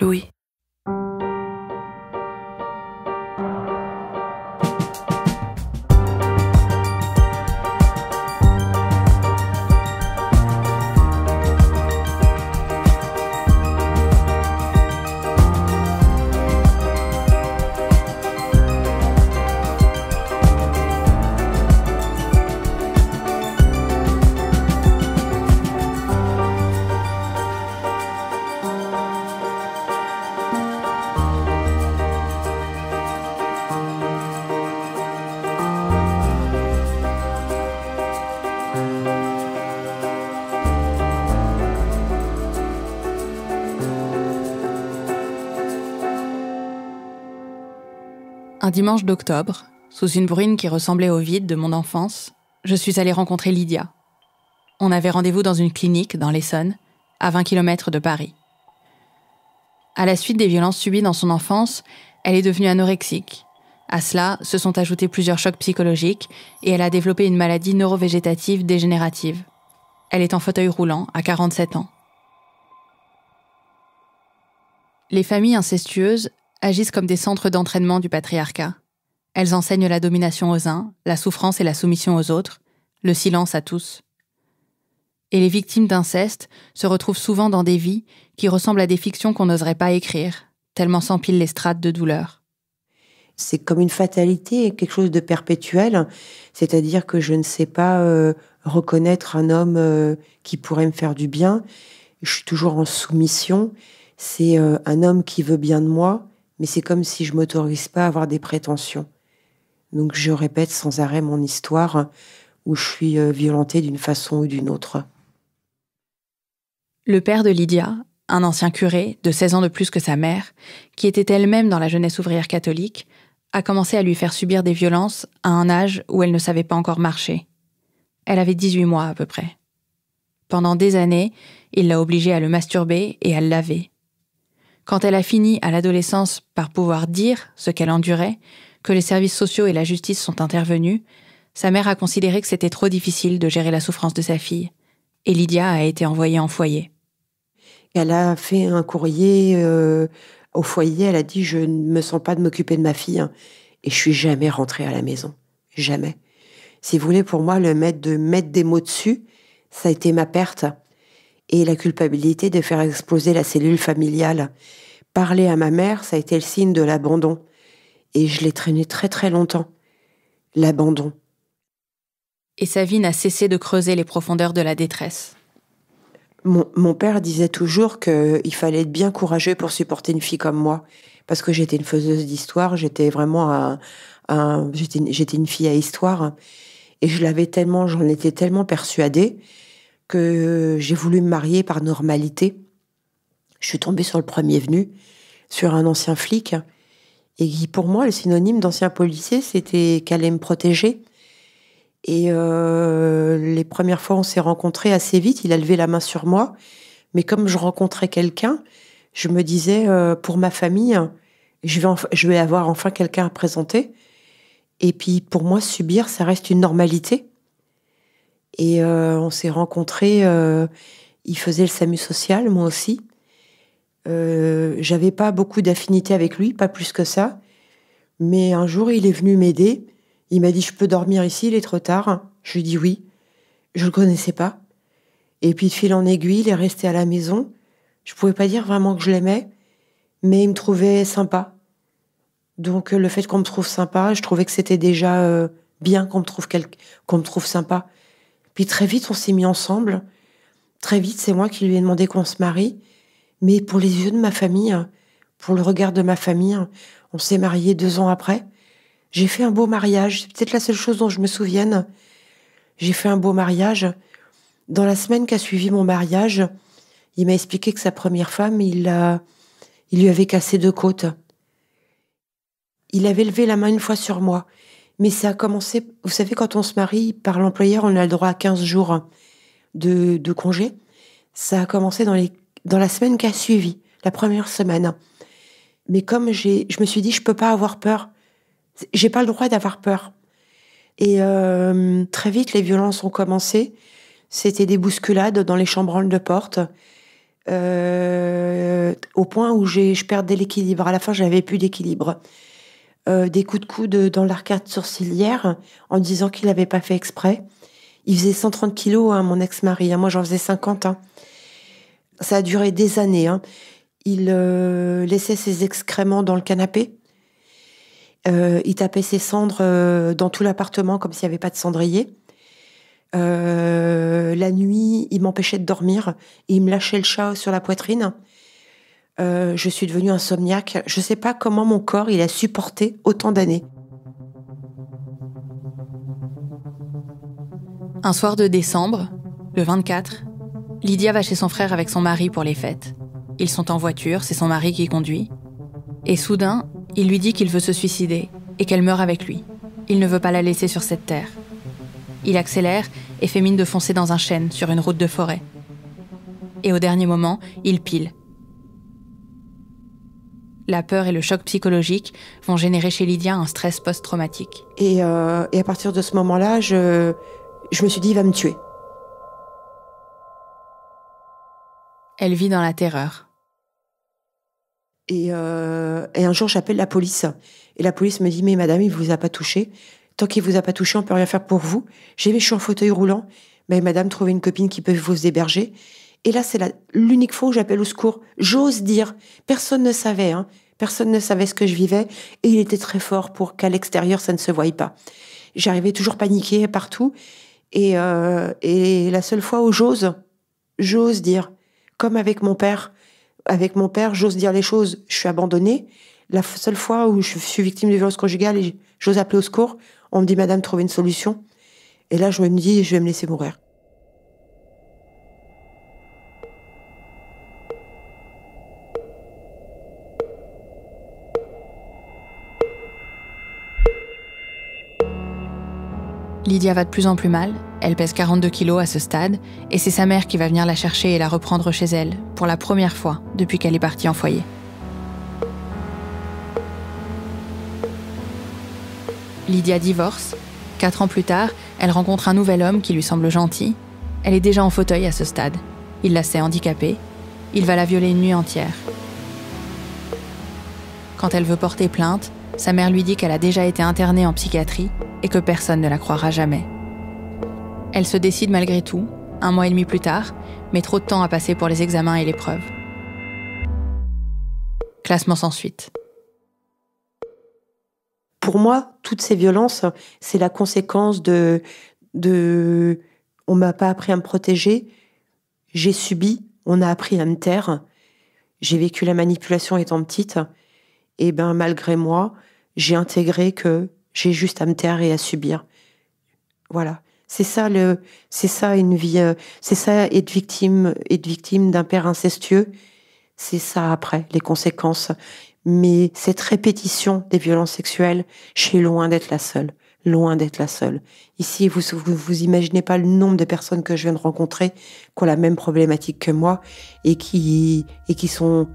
Louis. Un dimanche d'octobre, sous une bruine qui ressemblait au vide de mon enfance, je suis allée rencontrer Lydia. On avait rendez-vous dans une clinique dans l'Essonne, à 20 km de Paris. À la suite des violences subies dans son enfance, elle est devenue anorexique. À cela, se sont ajoutés plusieurs chocs psychologiques et elle a développé une maladie neurovégétative dégénérative. Elle est en fauteuil roulant à 47 ans. Les familles incestueuses agissent comme des centres d'entraînement du patriarcat. Elles enseignent la domination aux uns, la souffrance et la soumission aux autres, le silence à tous. Et les victimes d'inceste se retrouvent souvent dans des vies qui ressemblent à des fictions qu'on n'oserait pas écrire, tellement s'empilent les strates de douleur. C'est comme une fatalité, quelque chose de perpétuel, c'est-à-dire que je ne sais pas reconnaître un homme qui pourrait me faire du bien. Je suis toujours en soumission. C'est un homme qui veut bien de moi, mais c'est comme si je m'autorise pas à avoir des prétentions. Donc je répète sans arrêt mon histoire où je suis violentée d'une façon ou d'une autre. Le père de Lydia, un ancien curé de 16 ans de plus que sa mère, qui était elle-même dans la jeunesse ouvrière catholique, a commencé à lui faire subir des violences à un âge où elle ne savait pas encore marcher. Elle avait 18 mois à peu près. Pendant des années, il l'a obligée à le masturber et à le laver. Quand elle a fini à l'adolescence par pouvoir dire ce qu'elle endurait, que les services sociaux et la justice sont intervenus, sa mère a considéré que c'était trop difficile de gérer la souffrance de sa fille, et Lydia a été envoyée en foyer. Elle a fait un courrier au foyer, elle a dit « Je ne me sens pas de m'occuper de ma fille ». Et je suis jamais rentrée à la maison. Jamais. Si vous voulez, pour moi, de mettre des mots dessus, ça a été ma perte. Et la culpabilité de faire exploser la cellule familiale. Parler à ma mère, ça a été le signe de l'abandon. Et je l'ai traîné très très longtemps. L'abandon. Et sa vie n'a cessé de creuser les profondeurs de la détresse. Mon père disait toujours qu'il fallait être bien courageux pour supporter une fille comme moi. Parce que j'étais une faiseuse d'histoire, j'étais vraiment j'étais une fille à histoire. Et j'en étais tellement persuadée que j'ai voulu me marier par normalité. Je suis tombée sur le premier venu, sur un ancien flic. Et qui, pour moi, le synonyme d'ancien policier, c'était qu'elle allait me protéger. Et les premières fois, on s'est rencontrés assez vite. Il a levé la main sur moi. Mais comme je rencontrais quelqu'un, je me disais, pour ma famille, je vais avoir enfin quelqu'un à présenter. Et puis, pour moi, subir, ça reste une normalité. Et on s'est rencontrés, il faisait le SAMU social, moi aussi. J'avais pas beaucoup d'affinité avec lui, pas plus que ça. Mais un jour, il est venu m'aider. Il m'a dit « Je peux dormir ici, il est trop tard ?» Je lui ai dit oui. Je le connaissais pas. Et puis, de fil en aiguille, il est resté à la maison. Je pouvais pas dire vraiment que je l'aimais, mais il me trouvait sympa. Donc, le fait qu'on me trouve sympa, je trouvais que c'était déjà bien qu'on me trouve sympa. Puis très vite, on s'est mis ensemble. Très vite, c'est moi qui lui ai demandé qu'on se marie. Mais pour les yeux de ma famille, pour le regard de ma famille, on s'est mariés 2 ans après. J'ai fait un beau mariage. C'est peut-être la seule chose dont je me souvienne. J'ai fait un beau mariage. Dans la semaine qui a suivi mon mariage, il m'a expliqué que sa première femme, il lui avait cassé 2 côtes. Il avait levé la main une fois sur moi. Mais ça a commencé, vous savez, quand on se marie, par l'employeur, on a le droit à 15 jours de congé. Ça a commencé dans la semaine qui a suivi, la première semaine. Mais comme je me suis dit, je peux pas avoir peur. J'ai pas le droit d'avoir peur. Et très vite, les violences ont commencé. C'était des bousculades dans les chambranles de porte. au point où je perdais l'équilibre. À la fin, je n'avais plus d'équilibre. Des coups de coude dans l'arcade sourcilière en disant qu'il n'avait pas fait exprès. Il faisait 130 kilos, hein, mon ex-mari. Hein. Moi, j'en faisais 50. Hein. Ça a duré des années. Hein. Il laissait ses excréments dans le canapé. Il tapait ses cendres dans tout l'appartement comme s'il n'y avait pas de cendrier. La nuit, il m'empêchait de dormir. Il me lâchait le chat sur la poitrine. Je suis devenue insomniaque. Je ne sais pas comment mon corps il a supporté autant d'années. Un soir de décembre, le 24, Lydia va chez son frère avec son mari pour les fêtes. Ils sont en voiture, c'est son mari qui conduit. Et soudain, il lui dit qu'il veut se suicider et qu'elle meurt avec lui. Il ne veut pas la laisser sur cette terre. Il accélère et fait mine de foncer dans un chêne sur une route de forêt. Et au dernier moment, il pile. La peur et le choc psychologique vont générer chez Lydia un stress post-traumatique. Et à partir de ce moment-là, je me suis dit, il va me tuer. Elle vit dans la terreur. Et un jour, j'appelle la police. Et la police me dit, mais madame, il ne vous a pas touché. Tant qu'il ne vous a pas touché, on ne peut rien faire pour vous. Je suis en fauteuil roulant. Mais madame, trouvez une copine qui peut vous héberger. Et là, c'est l'unique fois où j'appelle au secours. J'ose dire. Personne ne savait. Hein. Personne ne savait ce que je vivais. Et il était très fort pour qu'à l'extérieur, ça ne se voie pas. J'arrivais toujours paniquée partout. Et la seule fois où j'ose dire, comme avec mon père, j'ose dire les choses, je suis abandonnée. La seule fois où je suis victime de violence conjugale et j'ose appeler au secours, on me dit, madame, trouvez une solution. Et là, je me dis, je vais me laisser mourir. Lydia va de plus en plus mal, elle pèse 42 kilos à ce stade, et c'est sa mère qui va venir la chercher et la reprendre chez elle, pour la première fois depuis qu'elle est partie en foyer. Lydia divorce. 4 ans plus tard, elle rencontre un nouvel homme qui lui semble gentil. Elle est déjà en fauteuil à ce stade. Il la sait handicapée. Il va la violer une nuit entière. Quand elle veut porter plainte, sa mère lui dit qu'elle a déjà été internée en psychiatrie et que personne ne la croira jamais. Elle se décide malgré tout, 1 mois et demi plus tard, mais trop de temps a passé pour les examens et l'épreuve. Classement sans suite. Pour moi, toutes ces violences, c'est la conséquence de on m'a pas appris à me protéger, j'ai subi, on a appris à me taire, j'ai vécu la manipulation étant petite, et ben malgré moi, j'ai intégré que j'ai juste à me taire et à subir. Voilà. C'est ça une vie, c'est ça être victime d'un père incestueux. C'est ça après, les conséquences. Mais cette répétition des violences sexuelles, je suis loin d'être la seule. Loin d'être la seule. Ici, vous imaginez pas le nombre de personnes que je viens de rencontrer qui ont la même problématique que moi et qui sont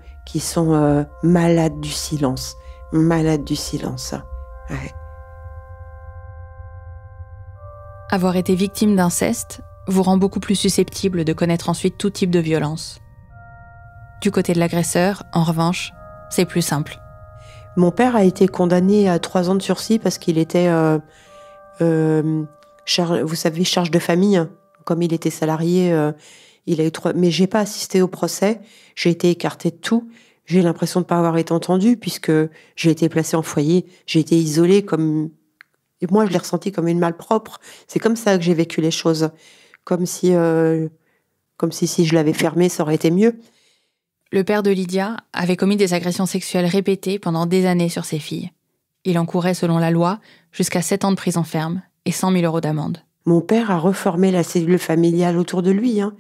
malades du silence. Malades du silence. Ouais. Avoir été victime d'inceste vous rend beaucoup plus susceptible de connaître ensuite tout type de violence. Du côté de l'agresseur, en revanche, c'est plus simple. Mon père a été condamné à 3 ans de sursis parce qu'il était, vous savez, charge de famille. Comme il était salarié, il a eu 3... Mais j'ai pas assisté au procès. J'ai été écartée de tout. J'ai l'impression de pas avoir été entendue puisque j'ai été placée en foyer. J'ai été isolée comme... Et moi, je l'ai ressenti comme une malpropre. C'est comme ça que j'ai vécu les choses. Comme si si je l'avais fermé, ça aurait été mieux. Le père de Lydia avait commis des agressions sexuelles répétées pendant des années sur ses filles. Il encourait, selon la loi, jusqu'à 7 ans de prison ferme et 100 000 € d'amende. Mon père a reformé la cellule familiale autour de lui. Hein.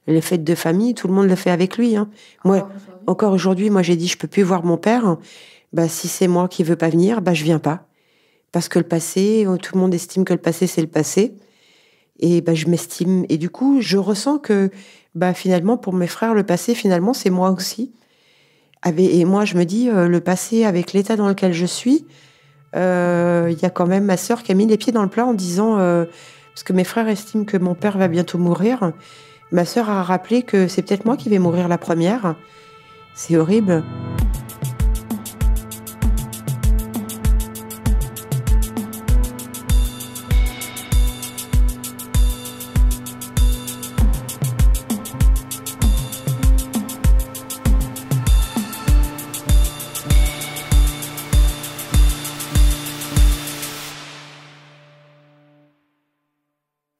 Les fêtes de famille, tout le monde le fait avec lui. Hein. Moi, encore aujourd'hui, j'ai dit, je peux plus voir mon père. Bah, si c'est moi qui veux pas venir, bah, je viens pas. Parce que le passé, tout le monde estime que le passé, c'est le passé. Et bah, je m'estime. Et du coup, je ressens que bah, finalement, pour mes frères, le passé, finalement, c'est moi aussi. Et moi, je me dis, le passé, avec l'état dans lequel je suis, y a quand même ma sœur qui a mis les pieds dans le plat en disant... parce que mes frères estiment que mon père va bientôt mourir. Ma sœur a rappelé que c'est peut-être moi qui vais mourir la première. C'est horrible.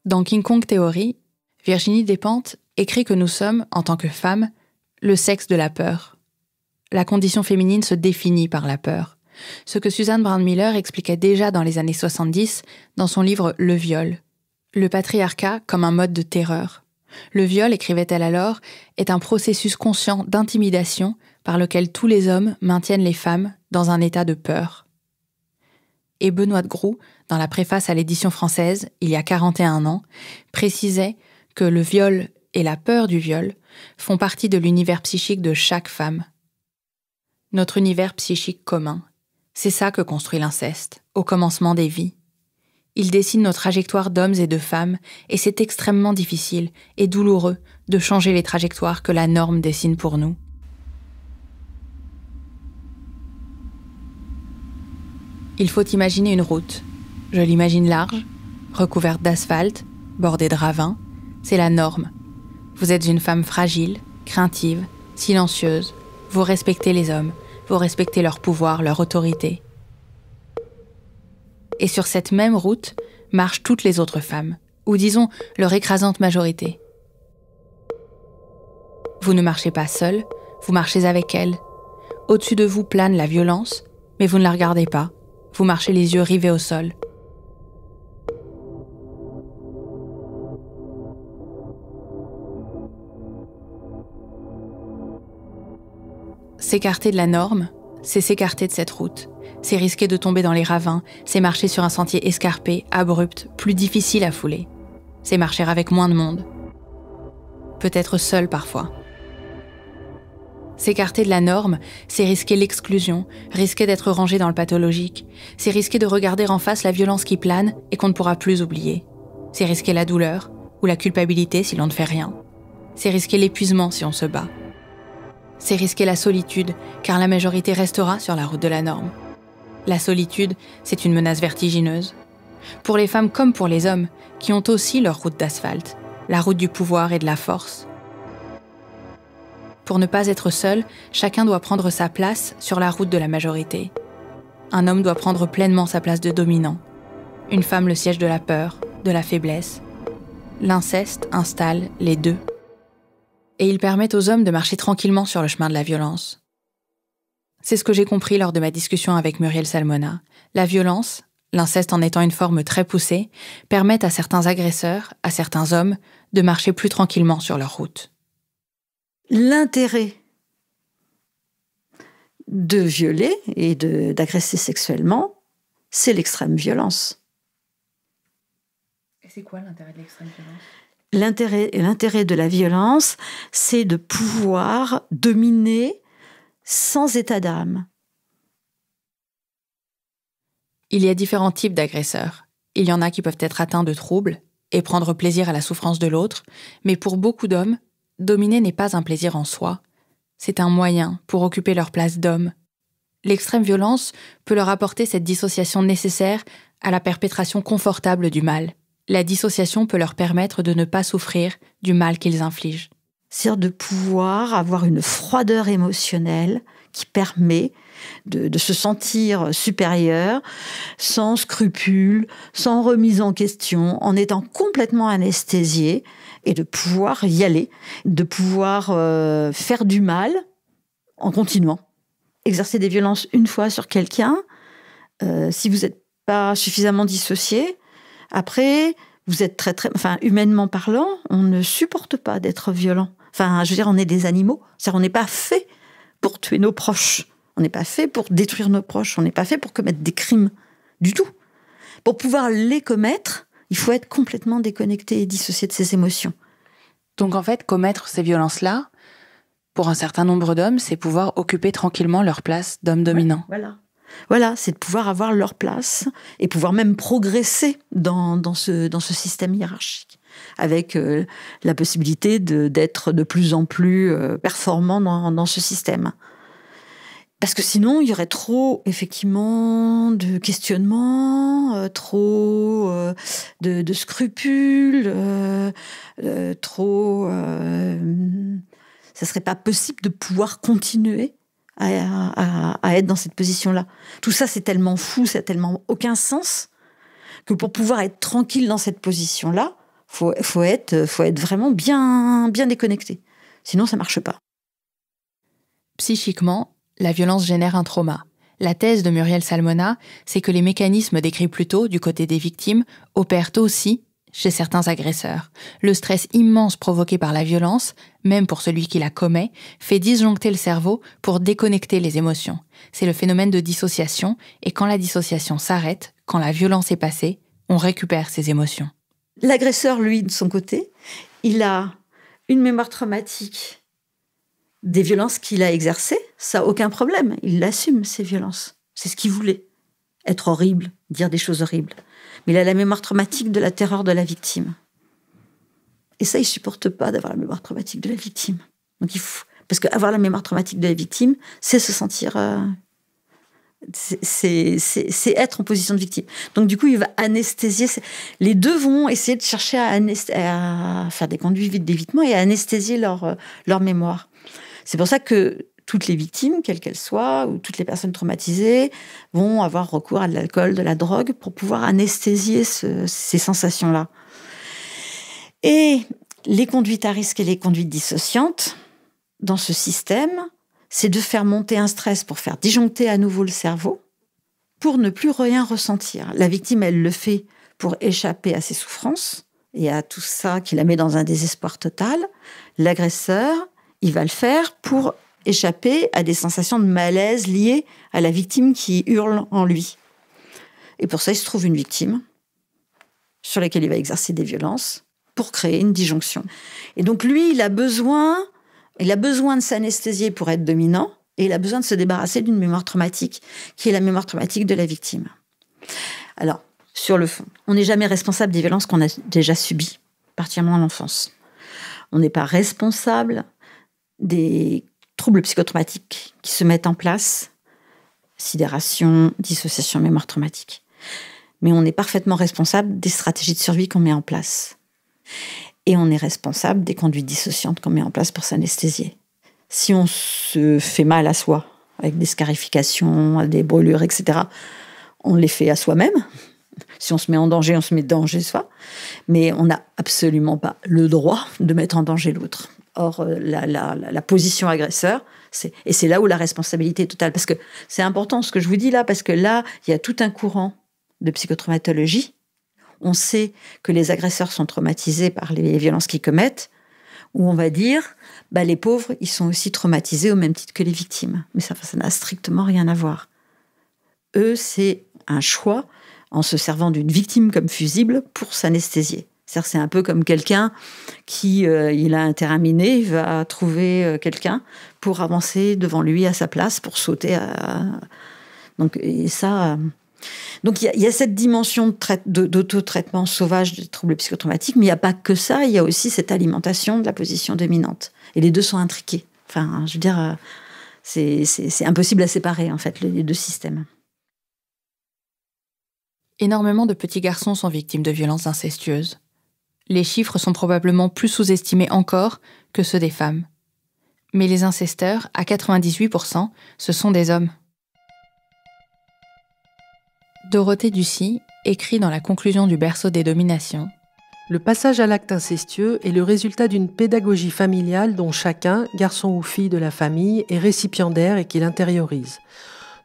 Dans King Kong Theory, Virginie Despentes écrit que nous sommes, en tant que femmes, le sexe de la peur. La condition féminine se définit par la peur. Ce que Suzanne Brown Miller expliquait déjà dans les années 70 dans son livre Le viol. Le patriarcat comme un mode de terreur. Le viol, écrivait-elle alors, est un processus conscient d'intimidation par lequel tous les hommes maintiennent les femmes dans un état de peur. Et Benoît de Groux, dans la préface à l'édition française, il y a 41 ans, précisait que le viol et la peur du viol font partie de l'univers psychique de chaque femme. Notre univers psychique commun, c'est ça que construit l'inceste, au commencement des vies. Il dessine nos trajectoires d'hommes et de femmes, et c'est extrêmement difficile et douloureux de changer les trajectoires que la norme dessine pour nous. Il faut imaginer une route. Je l'imagine large, recouverte d'asphalte, bordée de ravins. C'est la norme. Vous êtes une femme fragile, craintive, silencieuse. Vous respectez les hommes, vous respectez leur pouvoir, leur autorité. Et sur cette même route marchent toutes les autres femmes, ou disons leur écrasante majorité. Vous ne marchez pas seule, vous marchez avec elles. Au-dessus de vous plane la violence, mais vous ne la regardez pas. Vous marchez les yeux rivés au sol. S'écarter de la norme, c'est s'écarter de cette route. C'est risquer de tomber dans les ravins, c'est marcher sur un sentier escarpé, abrupt, plus difficile à fouler. C'est marcher avec moins de monde. Peut-être seul parfois. S'écarter de la norme, c'est risquer l'exclusion, risquer d'être rangé dans le pathologique. C'est risquer de regarder en face la violence qui plane et qu'on ne pourra plus oublier. C'est risquer la douleur ou la culpabilité si l'on ne fait rien. C'est risquer l'épuisement si on se bat. C'est risquer la solitude, car la majorité restera sur la route de la norme. La solitude, c'est une menace vertigineuse. Pour les femmes comme pour les hommes, qui ont aussi leur route d'asphalte, la route du pouvoir et de la force. Pour ne pas être seul, chacun doit prendre sa place sur la route de la majorité. Un homme doit prendre pleinement sa place de dominant. Une femme le siège de la peur, de la faiblesse. L'inceste installe les deux. Et il permet aux hommes de marcher tranquillement sur le chemin de la violence. C'est ce que j'ai compris lors de ma discussion avec Muriel Salmona. La violence, l'inceste en étant une forme très poussée, permet à certains agresseurs, à certains hommes, de marcher plus tranquillement sur leur route. L'intérêt de violer et d'agresser sexuellement, c'est l'extrême violence. Et c'est quoi l'intérêt de l'extrême violence ? L'intérêt de la violence, c'est de pouvoir dominer sans état d'âme. Il y a différents types d'agresseurs. Il y en a qui peuvent être atteints de troubles et prendre plaisir à la souffrance de l'autre, mais pour beaucoup d'hommes, dominer n'est pas un plaisir en soi. C'est un moyen pour occuper leur place d'homme. L'extrême violence peut leur apporter cette dissociation nécessaire à la perpétration confortable du mal. La dissociation peut leur permettre de ne pas souffrir du mal qu'ils infligent. C'est-à-dire de pouvoir avoir une froideur émotionnelle qui permet de se sentir supérieur, sans scrupules, sans remise en question, en étant complètement anesthésié, et de pouvoir y aller, de pouvoir faire du mal en continuant. Exercer des violences une fois sur quelqu'un, si vous n'êtes pas suffisamment dissocié, après, vous êtes enfin, humainement parlant, on ne supporte pas d'être violent. Enfin, je veux dire, on est des animaux. C'est-à-dire, on n'est pas fait pour tuer nos proches. On n'est pas fait pour détruire nos proches. On n'est pas fait pour commettre des crimes du tout. Pour pouvoir les commettre, il faut être complètement déconnecté et dissocié de ses émotions. Donc en fait, commettre ces violences-là, pour un certain nombre d'hommes, c'est pouvoir occuper tranquillement leur place d'homme dominant. Ouais, voilà, c'est de pouvoir avoir leur place et pouvoir même progresser dans ce système hiérarchique. avec la possibilité d'être de plus en plus performant dans ce système. Parce que sinon, il y aurait trop, effectivement, de questionnements, trop de scrupules, trop... ça serait pas possible de pouvoir continuer à être dans cette position-là. Tout ça, c'est tellement fou, ça n'a tellement aucun sens, que pour pouvoir être tranquille dans cette position-là, faut être vraiment bien déconnecté. Sinon, ça marche pas. Psychiquement, la violence génère un trauma. La thèse de Muriel Salmona, c'est que les mécanismes décrits plus tôt du côté des victimes opèrent aussi chez certains agresseurs. Le stress immense provoqué par la violence, même pour celui qui la commet, fait disjoncter le cerveau pour déconnecter les émotions. C'est le phénomène de dissociation, et quand la dissociation s'arrête, quand la violence est passée, on récupère ses émotions. L'agresseur, lui, de son côté, il a une mémoire traumatique des violences qu'il a exercées, ça, aucun problème. Il assume ces violences. C'est ce qu'il voulait. Être horrible, dire des choses horribles. Mais il a la mémoire traumatique de la terreur de la victime. Et ça, il supporte pas d'avoir la mémoire traumatique de la victime. Donc il faut... Parce qu'avoir la mémoire traumatique de la victime, c'est se sentir... C'est être en position de victime. Donc du coup, il va anesthésier. Les deux vont essayer de chercher à faire des conduites d'évitement et à anesthésier leur mémoire. C'est pour ça que toutes les victimes, quelles qu'elles soient, ou toutes les personnes traumatisées, vont avoir recours à de l'alcool, de la drogue, pour pouvoir anesthésier ces sensations-là. Et les conduites à risque et les conduites dissociantes, dans ce système, c'est de faire monter un stress pour faire disjoncter à nouveau le cerveau, pour ne plus rien ressentir. La victime, elle le fait pour échapper à ses souffrances et à tout ça qui la met dans un désespoir total. L'agresseur, il va le faire pour échapper à des sensations de malaise liées à la victime qui hurle en lui. Et pour ça, il se trouve une victime sur laquelle il va exercer des violences pour créer une disjonction. Et donc lui, il a besoin de s'anesthésier pour être dominant, et il a besoin de se débarrasser d'une mémoire traumatique, qui est la mémoire traumatique de la victime. Alors, sur le fond, on n'est jamais responsable des violences qu'on a déjà subies, particulièrement à l'enfance. On n'est pas responsable des troubles psychotraumatiques qui se mettent en place, sidération, dissociation, mémoire traumatique. Mais on est parfaitement responsable des stratégies de survie qu'on met en place. Et on est responsable des conduites dissociantes qu'on met en place pour s'anesthésier. Si on se fait mal à soi, avec des scarifications, des brûlures, etc., on les fait à soi-même. Si on se met en danger, on se met en danger soi. Mais on n'a absolument pas le droit de mettre en danger l'autre. Or, la position agresseur, et c'est là où la responsabilité est totale. Parce que c'est important ce que je vous dis là, parce que là, il y a tout un courant de psychotraumatologie. On sait que les agresseurs sont traumatisés par les violences qu'ils commettent, où on va dire, les pauvres, ils sont aussi traumatisés au même titre que les victimes. Mais ça n'a strictement rien à voir. Eux, c'est un choix en se servant d'une victime comme fusible pour s'anesthésier. C'est-à-dire, c'est un peu comme quelqu'un qui, il a un terrain miné, il va trouver quelqu'un pour avancer devant lui à sa place, pour sauter Donc, et ça... Donc il y a cette dimension d'auto-traitement sauvage des troubles psychotraumatiques, mais il n'y a pas que ça, il y a aussi cette alimentation de la position dominante. Et les deux sont intriqués. Enfin, je veux dire, c'est impossible à séparer, en fait, les deux systèmes. Énormément de petits garçons sont victimes de violences incestueuses. Les chiffres sont probablement plus sous-estimés encore que ceux des femmes. Mais les incesteurs, à 98%, ce sont des hommes. Dorothée Ducy écrit dans la conclusion du berceau des dominations: Le passage à l'acte incestueux est le résultat d'une pédagogie familiale dont chacun, garçon ou fille de la famille, est récipiendaire et qui l'intériorise.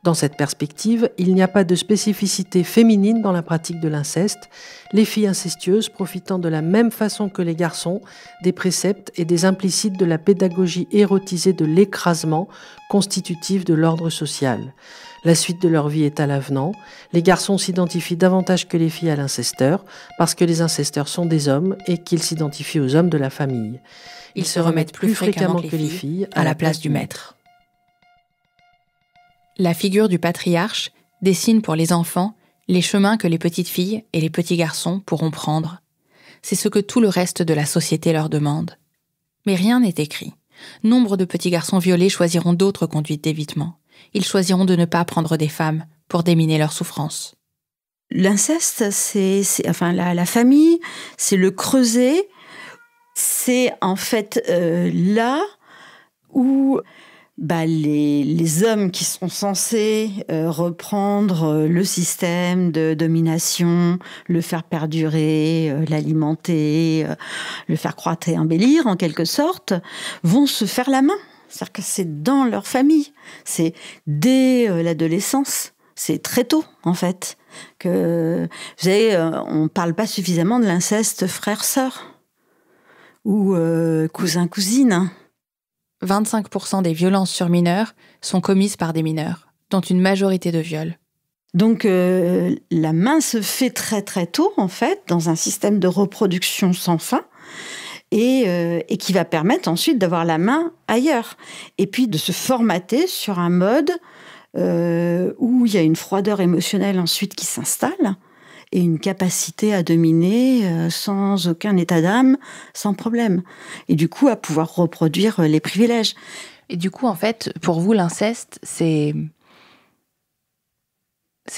Dans cette perspective, il n'y a pas de spécificité féminine dans la pratique de l'inceste, les filles incestueuses profitant de la même façon que les garçons des préceptes et des implicites de la pédagogie érotisée de l'écrasement constitutive de l'ordre social. La suite de leur vie est à l'avenant. Les garçons s'identifient davantage que les filles à l'incesteur, parce que les incesteurs sont des hommes et qu'ils s'identifient aux hommes de la famille. Ils se remettent plus fréquemment que les filles à la place du maître. La figure du patriarche dessine pour les enfants les chemins que les petites filles et les petits garçons pourront prendre. C'est ce que tout le reste de la société leur demande. Mais rien n'est écrit. Nombre de petits garçons violés choisiront d'autres conduites d'évitement. Ils choisiront de ne pas prendre des femmes pour déminer leur souffrance. L'inceste, la famille, c'est le creuset. C'est en fait là où les hommes qui sont censés reprendre le système de domination, le faire perdurer, l'alimenter, le faire croître et embellir en quelque sorte, vont se faire la main. C'est-à-dire que c'est dans leur famille, c'est dès l'adolescence, c'est très tôt en fait. Que, vous savez, on ne parle pas suffisamment de l'inceste frère-sœur ou cousin-cousine. 25% des violences sur mineurs sont commises par des mineurs, dont une majorité de viols. Donc la main se fait très très tôt, en fait, dans un système de reproduction sans fin, et qui va permettre ensuite d'avoir la main ailleurs. Et puis de se formater sur un mode où il y a une froideur émotionnelle ensuite qui s'installe, et une capacité à dominer sans aucun état d'âme, sans problème. Et du coup, à pouvoir reproduire les privilèges. Et du coup, en fait, pour vous, l'inceste, c'est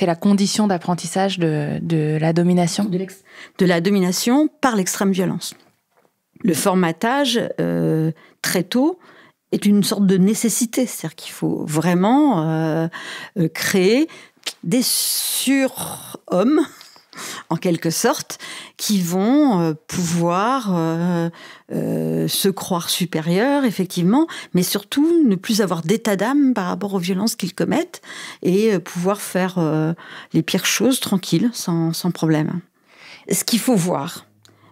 la condition d'apprentissage de la domination ? De la domination par l'extrême violence. Le formatage, très tôt, est une sorte de nécessité. C'est-à-dire qu'il faut vraiment créer des surhommes, en quelque sorte, qui vont pouvoir se croire supérieurs, effectivement, mais surtout ne plus avoir d'état d'âme par rapport aux violences qu'ils commettent et pouvoir faire les pires choses tranquilles, sans problème. Ce qu'il faut voir,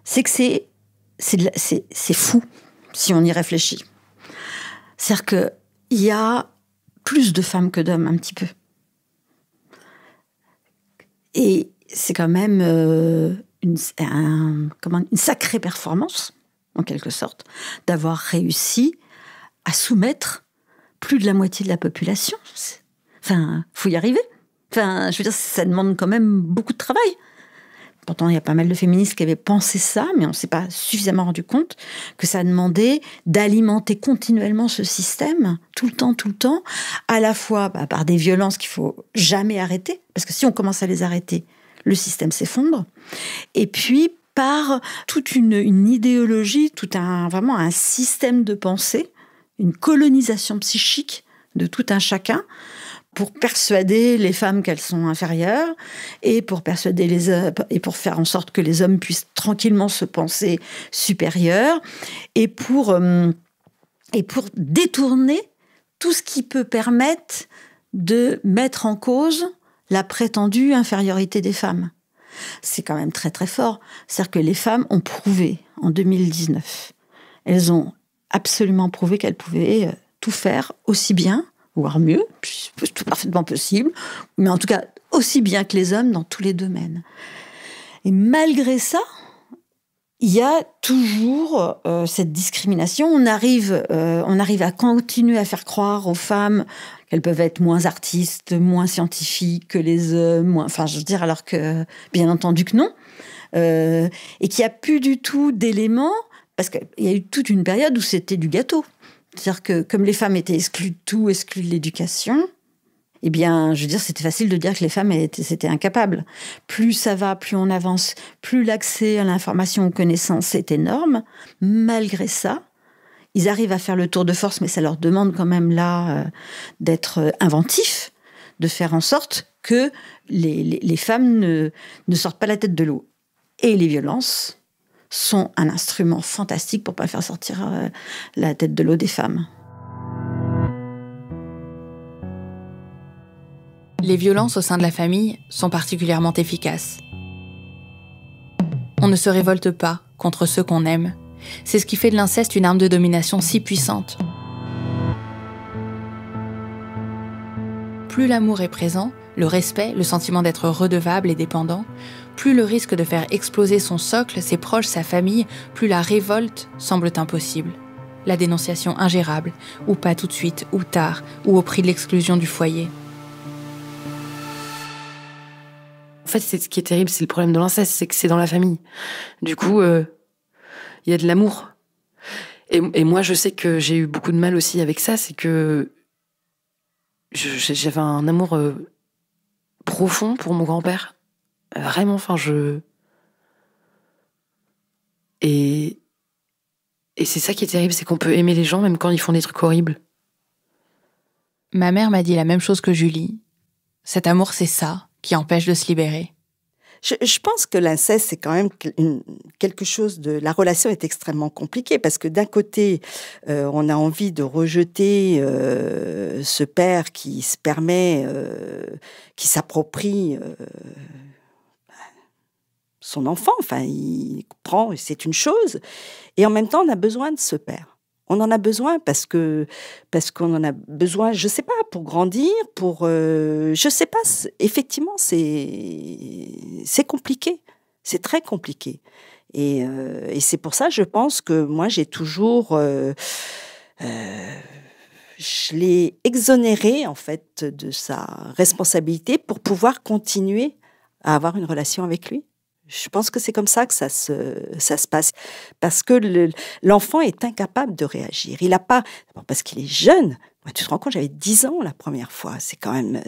c'est que c'est fou, si on y réfléchit. C'est-à-dire qu'il y a plus de femmes que d'hommes, un petit peu. Et c'est quand même une sacrée performance, en quelque sorte, d'avoir réussi à soumettre plus de la moitié de la population. Enfin, faut y arriver. Enfin, je veux dire, ça demande quand même beaucoup de travail. Pourtant, il y a pas mal de féministes qui avaient pensé ça, mais on ne s'est pas suffisamment rendu compte que ça demandait d'alimenter continuellement ce système, tout le temps, à la fois par des violences qu'il faut jamais arrêter, parce que si on commence à les arrêter, le système s'effondre, et puis par toute une idéologie, vraiment un système de pensée, une colonisation psychique de tout un chacun, pour persuader les femmes qu'elles sont inférieures, et pour persuader les hommes, et pour faire en sorte que les hommes puissent tranquillement se penser supérieurs, et pour détourner tout ce qui peut permettre de mettre en cause la prétendue infériorité des femmes. C'est quand même très très fort. C'est-à-dire que les femmes ont prouvé, en 2019, elles ont absolument prouvé qu'elles pouvaient tout faire aussi bien, voire mieux, tout parfaitement possible, mais en tout cas aussi bien que les hommes dans tous les domaines. Et malgré ça, il y a toujours cette discrimination. On arrive à continuer à faire croire aux femmes qu'elles peuvent être moins artistes, moins scientifiques que les hommes, alors que, bien entendu que non. Et qu'il n'y a plus du tout d'éléments, parce qu'il y a eu toute une période où c'était du gâteau. C'est-à-dire que comme les femmes étaient exclues de tout, exclues de l'éducation, eh bien, je veux dire, c'était facile de dire que les femmes étaient incapables. Plus ça va, plus on avance, plus l'accès à l'information, aux connaissances est énorme. Malgré ça, ils arrivent à faire le tour de force, mais ça leur demande quand même là d'être inventifs, de faire en sorte que les femmes ne sortent pas la tête de l'eau. Et les violences sont un instrument fantastique pour pas faire sortir la tête de l'eau des femmes. Les violences au sein de la famille sont particulièrement efficaces. On ne se révolte pas contre ceux qu'on aime. C'est ce qui fait de l'inceste une arme de domination si puissante. Plus l'amour est présent, le respect, le sentiment d'être redevable et dépendant, plus le risque de faire exploser son socle, ses proches, sa famille, plus la révolte semble impossible. La dénonciation ingérable, ou pas tout de suite, ou tard, ou au prix de l'exclusion du foyer. fait, c'est ce qui est terrible, c'est le problème de l'inceste, c'est que c'est dans la famille. Du coup, il y a de l'amour. Et moi, je sais que j'ai eu beaucoup de mal aussi avec ça, c'est que j'avais un amour profond pour mon grand-père. Vraiment, enfin, Et c'est ça qui est terrible, c'est qu'on peut aimer les gens même quand ils font des trucs horribles. Ma mère m'a dit la même chose que Julie. Cet amour, c'est ça qui empêche de se libérer. Je pense que l'inceste, c'est quand même quelque chose de... La relation est extrêmement compliquée parce que d'un côté, on a envie de rejeter ce père qui se permet, qui s'approprie son enfant. Enfin, il prend, c'est une chose. Et en même temps, on a besoin de ce père. On en a besoin parce qu'on en a besoin, je sais pas, pour grandir, je sais pas. Effectivement, c'est compliqué, c'est très compliqué. Et c'est pour ça, je pense que moi, j'ai toujours, je l'ai exonéré en fait de sa responsabilité pour pouvoir continuer à avoir une relation avec lui. Je pense que c'est comme ça que ça se passe. Parce que l'enfant est incapable de réagir. Il n'a pas... Parce qu'il est jeune. Moi, tu te rends compte, j'avais 10 ans la première fois. C'est quand même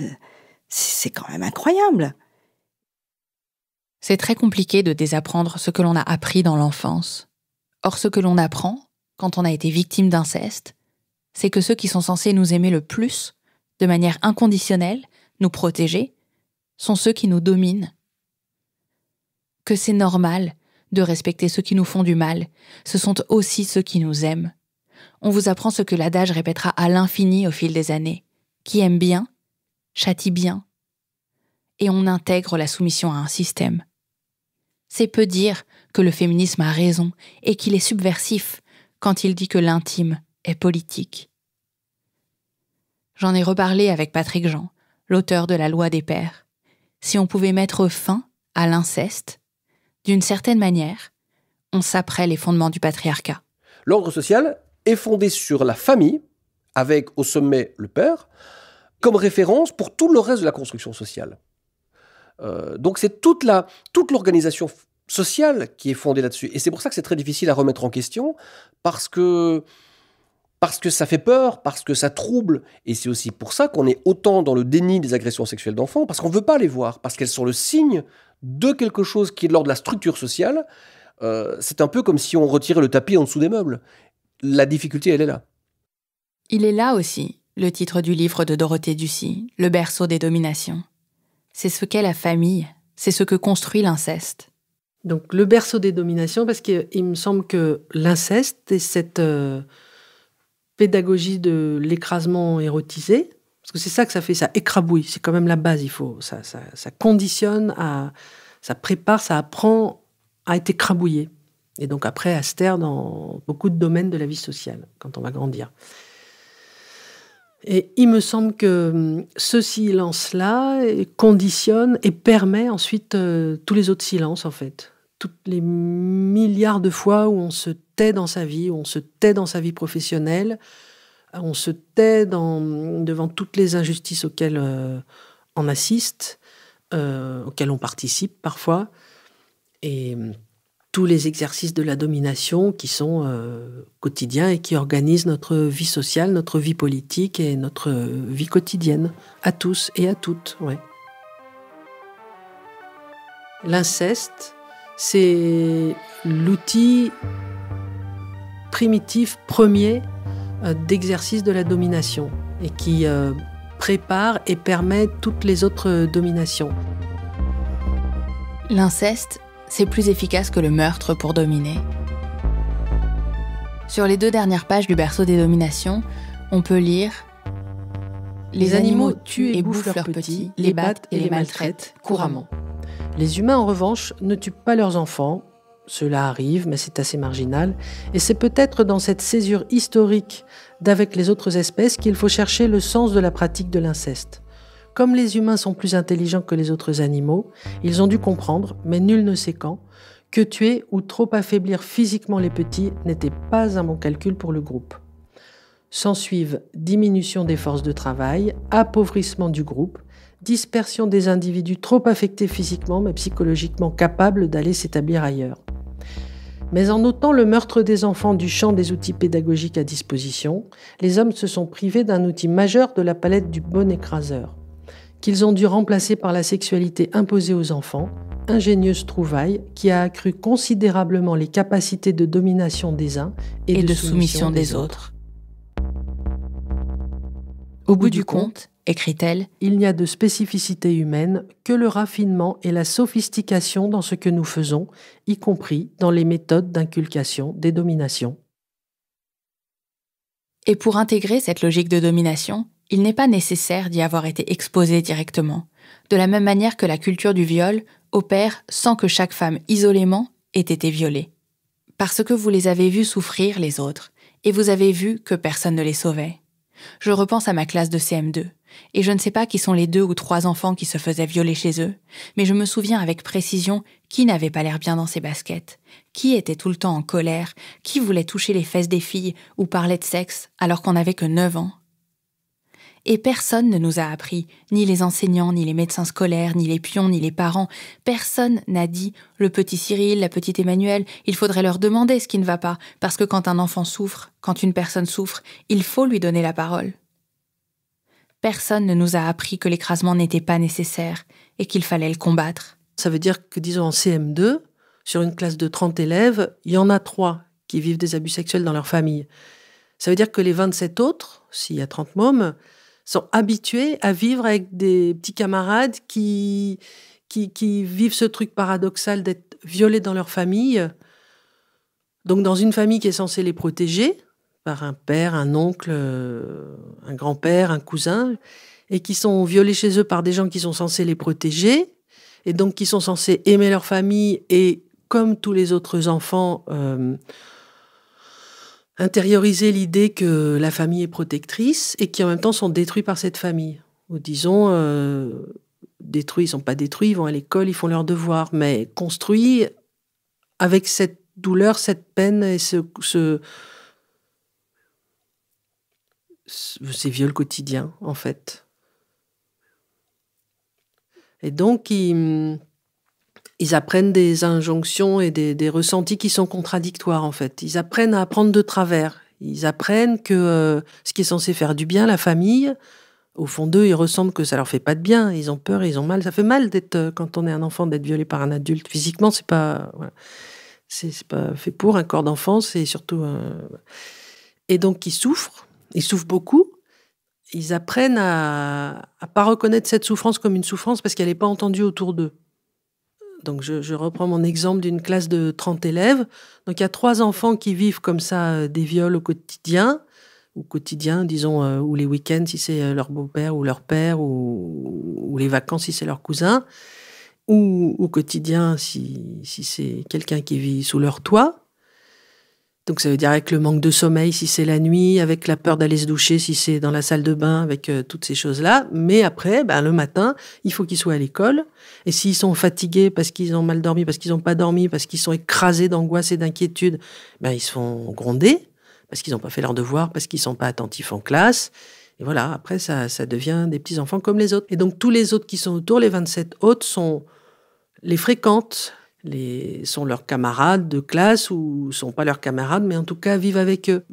incroyable. C'est très compliqué de désapprendre ce que l'on a appris dans l'enfance. Or, ce que l'on apprend, quand on a été victime d'inceste, c'est que ceux qui sont censés nous aimer le plus, de manière inconditionnelle, nous protéger, sont ceux qui nous dominent. Que c'est normal de respecter ceux qui nous font du mal. Ce sont aussi ceux qui nous aiment. On vous apprend ce que l'adage répétera à l'infini au fil des années. Qui aime bien, châtie bien. Et on intègre la soumission à un système. C'est peu dire que le féminisme a raison et qu'il est subversif quand il dit que l'intime est politique. J'en ai reparlé avec Patrick Jean, l'auteur de La Loi des pères. Si on pouvait mettre fin à l'inceste, d'une certaine manière, on saperait les fondements du patriarcat. L'ordre social est fondé sur la famille, avec au sommet le père, comme référence pour tout le reste de la construction sociale. Donc c'est toute l'organisation sociale qui est fondée là-dessus. Et c'est pour ça que c'est très difficile à remettre en question, parce que ça fait peur, parce que ça trouble. Et c'est aussi pour ça qu'on est autant dans le déni des agressions sexuelles d'enfants, parce qu'on ne veut pas les voir, parce qu'elles sont le signe de quelque chose qui est de l'ordre de la structure sociale. C'est un peu comme si on retirait le tapis en dessous des meubles. La difficulté, elle est là. Il est là aussi, le titre du livre de Dorothée Ducy, Le berceau des dominations. C'est ce qu'est la famille, c'est ce que construit l'inceste. Donc le berceau des dominations, parce qu'il me semble que l'inceste et cette pédagogie de l'écrasement érotisé, parce que c'est ça que ça fait, ça écrabouille, c'est quand même la base, ça conditionne, ça prépare, ça apprend à être écrabouillé. Et donc après, à se taire dans beaucoup de domaines de la vie sociale, quand on va grandir. Et il me semble que ce silence-là conditionne et permet ensuite tous les autres silences, en fait. Toutes les milliards de fois où on se tait dans sa vie, où on se tait dans sa vie professionnelle, on se tait devant toutes les injustices auxquelles on assiste, auxquelles on participe parfois, et tous les exercices de la domination qui sont quotidiens et qui organisent notre vie sociale, notre vie politique et notre vie quotidienne, à tous et à toutes. Ouais. L'inceste, c'est l'outil primitif premier d'exercice de la domination et qui prépare et permet toutes les autres dominations. L'inceste, c'est plus efficace que le meurtre pour dominer. Sur les 2 dernières pages du berceau des dominations, on peut lire « Les animaux tuent et bouffent leurs petits, les battent et les maltraitent couramment. » Les humains, en revanche, ne tuent pas leurs enfants. Cela arrive, mais c'est assez marginal. Et c'est peut-être dans cette césure historique d'avec les autres espèces qu'il faut chercher le sens de la pratique de l'inceste. Comme les humains sont plus intelligents que les autres animaux, ils ont dû comprendre, mais nul ne sait quand, que tuer ou trop affaiblir physiquement les petits n'était pas un bon calcul pour le groupe. S'ensuivent diminution des forces de travail, appauvrissement du groupe, dispersion des individus trop affectés physiquement mais psychologiquement capables d'aller s'établir ailleurs. Mais en ôtant le meurtre des enfants du champ des outils pédagogiques à disposition, les hommes se sont privés d'un outil majeur de la palette du bon écraseur, qu'ils ont dû remplacer par la sexualité imposée aux enfants, ingénieuse trouvaille qui a accru considérablement les capacités de domination des uns et de soumission des autres. Au bout du compte, écrit-elle, il n'y a de spécificité humaine que le raffinement et la sophistication dans ce que nous faisons, y compris dans les méthodes d'inculcation des dominations. Et pour intégrer cette logique de domination, il n'est pas nécessaire d'y avoir été exposé directement, de la même manière que la culture du viol opère sans que chaque femme isolément ait été violée. Parce que vous les avez vus souffrir les autres, et vous avez vu que personne ne les sauvait. Je repense à ma classe de CM2, et je ne sais pas qui sont les 2 ou 3 enfants qui se faisaient violer chez eux, mais je me souviens avec précision qui n'avait pas l'air bien dans ses baskets, qui était tout le temps en colère, qui voulait toucher les fesses des filles ou parlait de sexe alors qu'on n'avait que 9 ans. Et personne ne nous a appris, ni les enseignants, ni les médecins scolaires, ni les pions, ni les parents. Personne n'a dit « le petit Cyril, la petite Emmanuelle, il faudrait leur demander ce qui ne va pas, parce que quand un enfant souffre, quand une personne souffre, il faut lui donner la parole. » Personne ne nous a appris que l'écrasement n'était pas nécessaire et qu'il fallait le combattre. Ça veut dire que, disons, en CM2, sur une classe de 30 élèves, il y en a 3 qui vivent des abus sexuels dans leur famille. Ça veut dire que les 27 autres, s'il y a 30 mômes, sont habitués à vivre avec des petits camarades qui vivent ce truc paradoxal d'être violés dans leur famille. Donc dans une famille qui est censée les protéger, par un père, un oncle, un grand-père, un cousin, et qui sont violés chez eux par des gens qui sont censés les protéger, et donc qui sont censés aimer leur famille, et comme tous les autres enfants, intérioriser l'idée que la famille est protectrice et qui en même temps sont détruits par cette famille. Ou disons, détruits, ils ne sont pas détruits, ils vont à l'école, ils font leurs devoirs, mais construits avec cette douleur, cette peine et ces viols quotidiens, en fait. Et donc, ils apprennent des injonctions et des ressentis qui sont contradictoires, en fait. Ils apprennent à apprendre de travers. Ils apprennent que ce qui est censé faire du bien, la famille, au fond d'eux, ils ressentent que ça leur fait pas de bien. Ils ont peur, ils ont mal. Ça fait mal d'être, quand on est un enfant, d'être violé par un adulte. Physiquement, c'est pas fait pour un corps d'enfant, c'est surtout... Et donc, ils souffrent beaucoup. Ils apprennent à pas reconnaître cette souffrance comme une souffrance parce qu'elle n'est pas entendue autour d'eux. Donc, je reprends mon exemple d'une classe de 30 élèves. Donc, il y a 3 enfants qui vivent comme ça des viols au quotidien, disons, ou les week-ends si c'est leur beau-père ou leur père, ou les vacances si c'est leur cousin, ou au quotidien si c'est quelqu'un qui vit sous leur toit. Donc, ça veut dire avec le manque de sommeil si c'est la nuit, avec la peur d'aller se doucher si c'est dans la salle de bain, avec toutes ces choses-là. Mais après, le matin, il faut qu'ils soient à l'école. Et s'ils sont fatigués parce qu'ils ont mal dormi, parce qu'ils n'ont pas dormi, parce qu'ils sont écrasés d'angoisse et d'inquiétude, ils se font gronder parce qu'ils n'ont pas fait leurs devoirs, parce qu'ils ne sont pas attentifs en classe. Et voilà, après, ça devient des petits-enfants comme les autres. Et donc, tous les autres qui sont autour, les 27 autres, les fréquentent, sont leurs camarades de classe ou sont pas leurs camarades, mais en tout cas vivent avec eux.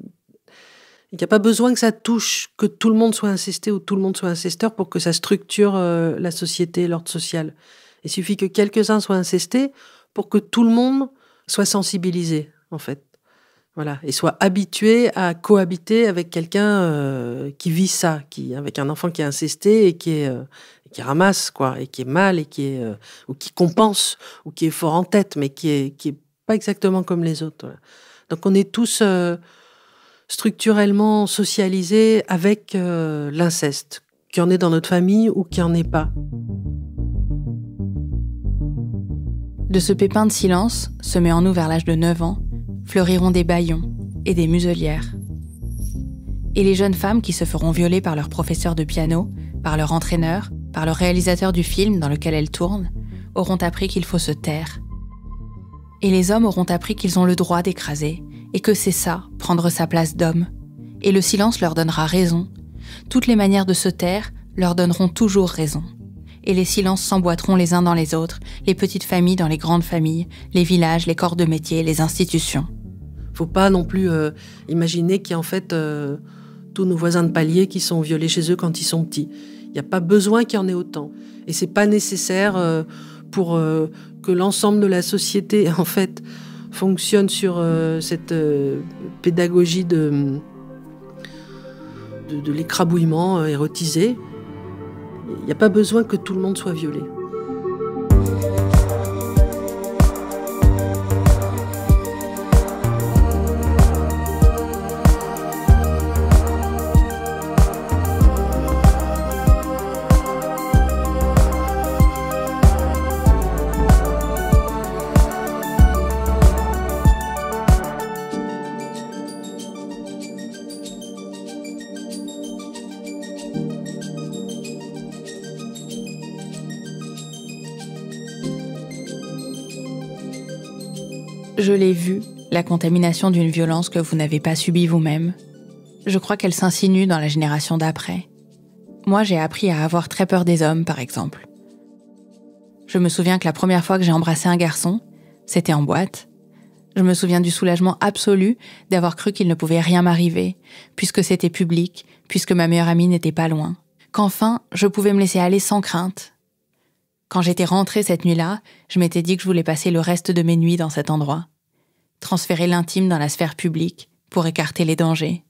Il n'y a pas besoin que ça touche, que tout le monde soit incesté ou tout le monde soit incesteur pour que ça structure la société, l'ordre social. Il suffit que quelques-uns soient incestés pour que tout le monde soit sensibilisé, en fait. Voilà, et soit habitué à cohabiter avec quelqu'un qui vit ça, avec un enfant qui est incesté et qui ramasse, quoi, et qui est mal, et ou qui compense, ou qui est fort en tête, mais qui est pas exactement comme les autres. Voilà. Donc on est tous structurellement socialisés avec l'inceste, qu'il y en ait dans notre famille ou qu'il n'y en ait pas. De ce pépin de silence, semé en nous vers l'âge de 9 ans, fleuriront des bâillons et des muselières. Et les jeunes femmes qui se feront violer par leur professeur de piano, par leur entraîneur, par le réalisateur du film dans lequel elles tournent, auront appris qu'il faut se taire. Et les hommes auront appris qu'ils ont le droit d'écraser, et que c'est ça, prendre sa place d'homme. Et le silence leur donnera raison. Toutes les manières de se taire leur donneront toujours raison. et les silences s'emboîteront les uns dans les autres, les petites familles dans les grandes familles, les villages, les corps de métier, les institutions. Faut pas non plus imaginer qu'il y a en fait tous nos voisins de palier qui sont violés chez eux quand ils sont petits. Il n'y a pas besoin qu'il y en ait autant. Et c'est pas nécessaire pour que l'ensemble de la société en fait fonctionne sur cette pédagogie de l'écrabouillement érotisé. Il n'y a pas besoin que tout le monde soit violé. Je l'ai vue, la contamination d'une violence que vous n'avez pas subie vous-même. Je crois qu'elle s'insinue dans la génération d'après. Moi, j'ai appris à avoir très peur des hommes, par exemple. Je me souviens que la première fois que j'ai embrassé un garçon, c'était en boîte. Je me souviens du soulagement absolu d'avoir cru qu'il ne pouvait rien m'arriver, puisque c'était public, puisque ma meilleure amie n'était pas loin. Qu'enfin, je pouvais me laisser aller sans crainte. Quand j'étais rentrée cette nuit-là, je m'étais dit que je voulais passer le reste de mes nuits dans cet endroit. Transférer l'intime dans la sphère publique pour écarter les dangers.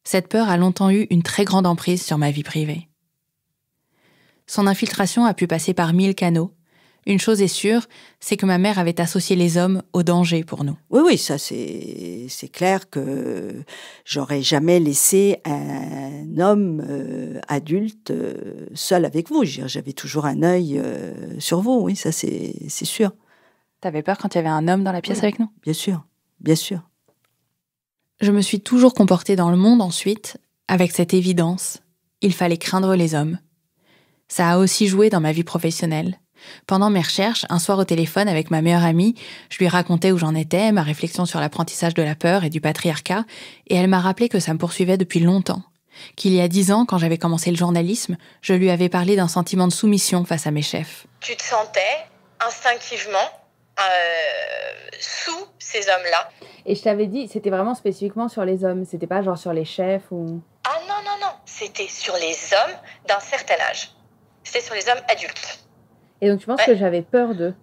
Cette peur a longtemps eu une très grande emprise sur ma vie privée. Son infiltration a pu passer par 1000 canaux. Une chose est sûre, c'est que ma mère avait associé les hommes au danger pour nous. Oui, ça c'est clair que j'aurais jamais laissé un homme adulte seul avec vous. J'avais toujours un œil sur vous, oui, ça c'est sûr. T'avais peur quand il y avait un homme dans la pièce avec nous ? Bien sûr, bien sûr. Je me suis toujours comportée dans le monde ensuite, avec cette évidence, il fallait craindre les hommes. Ça a aussi joué dans ma vie professionnelle. Pendant mes recherches, un soir au téléphone avec ma meilleure amie, je lui racontais où j'en étais, ma réflexion sur l'apprentissage de la peur et du patriarcat, et elle m'a rappelé que ça me poursuivait depuis longtemps. Qu'il y a 10 ans, quand j'avais commencé le journalisme, je lui avais parlé d'un sentiment de soumission face à mes chefs. Tu te sentais instinctivement sous ces hommes-là. Et je t'avais dit, c'était vraiment spécifiquement sur les hommes, c'était pas genre sur les chefs ou... Ah non, c'était sur les hommes d'un certain âge. C'était sur les hommes adultes. Et donc tu penses que j'avais peur d'eux ?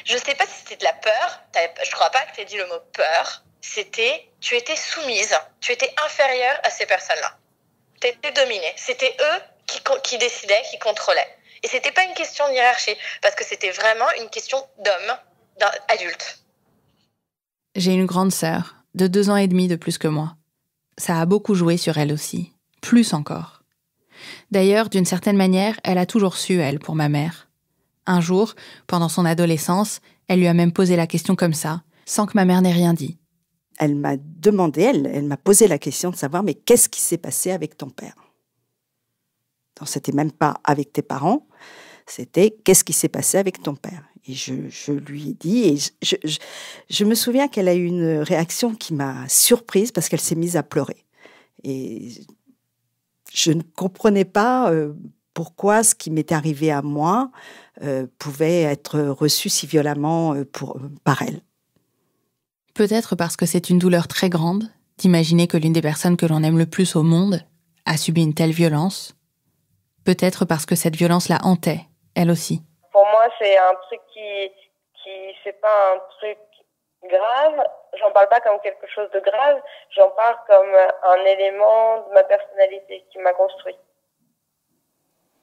Je sais pas si c'était de la peur, je crois pas que tu aies dit le mot peur, c'était tu étais soumise, tu étais inférieure à ces personnes-là. Tu étais dominée, c'était eux qui décidaient, qui contrôlaient. Et c'était pas une question de hiérarchie, parce que c'était vraiment une question d'homme, d'adulte. J'ai une grande sœur, de 2 ans et demi de plus que moi. Ça a beaucoup joué sur elle aussi, plus encore. D'ailleurs, d'une certaine manière, elle a toujours su, elle, pour ma mère. Un jour, pendant son adolescence, elle lui a même posé la question comme ça, sans que ma mère n'ait rien dit. Elle m'a demandé, elle m'a posé la question de savoir, mais qu'est-ce qui s'est passé avec ton père ? Donc, c'était même pas avec tes parents, c'était qu'est-ce qui s'est passé avec ton père ? Et je lui ai dit, et je me souviens qu'elle a eu une réaction qui m'a surprise parce qu'elle s'est mise à pleurer. Et je ne comprenais pas pourquoi ce qui m'était arrivé à moi pouvait être reçu si violemment par elle. Peut-être parce que c'est une douleur très grande d'imaginer que l'une des personnes que l'on aime le plus au monde a subi une telle violence. Peut-être parce que cette violence la hantait, elle aussi. Pour moi, c'est un truc qui c'est pas un truc grave. J'en parle pas comme quelque chose de grave. J'en parle comme un élément de ma personnalité qui m'a construit.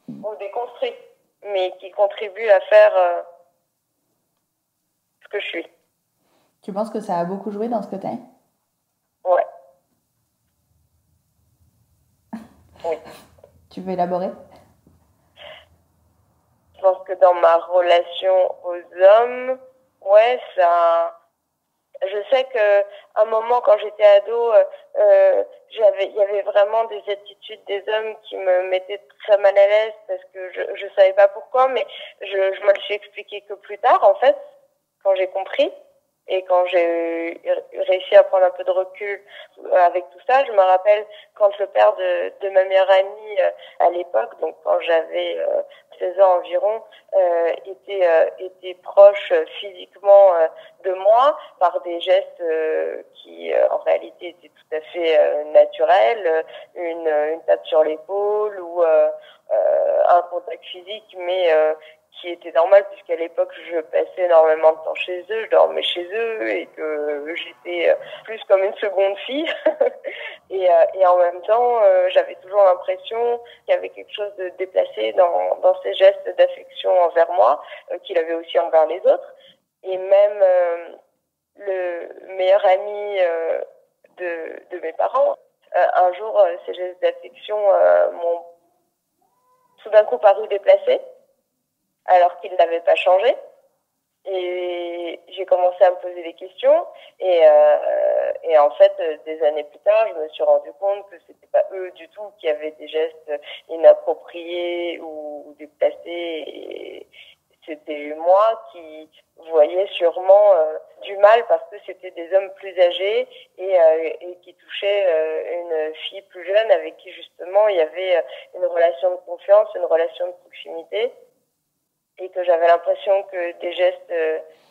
Ou déconstruit. Mais qui contribue à faire ce que je suis. Tu penses que ça a beaucoup joué dans ce que t'es ? Ouais. Oui. Tu veux élaborer ? Je pense que dans ma relation aux hommes, ouais, ça... Je sais que à un moment, quand j'étais ado, il y avait vraiment des attitudes des hommes qui me mettaient très mal à l'aise parce que je savais pas pourquoi, mais je me le suis expliqué que plus tard, en fait, quand j'ai compris. Et quand j'ai réussi à prendre un peu de recul avec tout ça, je me rappelle quand le père de ma meilleure amie à l'époque, donc quand j'avais 16 ans environ, était proche physiquement de moi par des gestes qui en réalité étaient tout à fait naturels, une tape sur l'épaule ou un contact physique, mais qui était normal puisqu'à l'époque je passais énormément de temps chez eux, je dormais chez eux et que j'étais plus comme une seconde fille et en même temps j'avais toujours l'impression qu'il y avait quelque chose de déplacé dans ses gestes d'affection envers moi, qu'il avait aussi envers les autres, et même le meilleur ami de mes parents, un jour ces gestes d'affection m'ont tout d'un coup paru déplacés alors qu'il n'avait pas changé. Et j'ai commencé à me poser des questions et en fait, des années plus tard, je me suis rendu compte que c'était pas eux du tout qui avaient des gestes inappropriés ou déplacés. Et c'était moi qui voyais sûrement du mal parce que c'était des hommes plus âgés et qui touchaient une fille plus jeune avec qui justement il y avait une relation de confiance, une relation de proximité. Et que j'avais l'impression que des gestes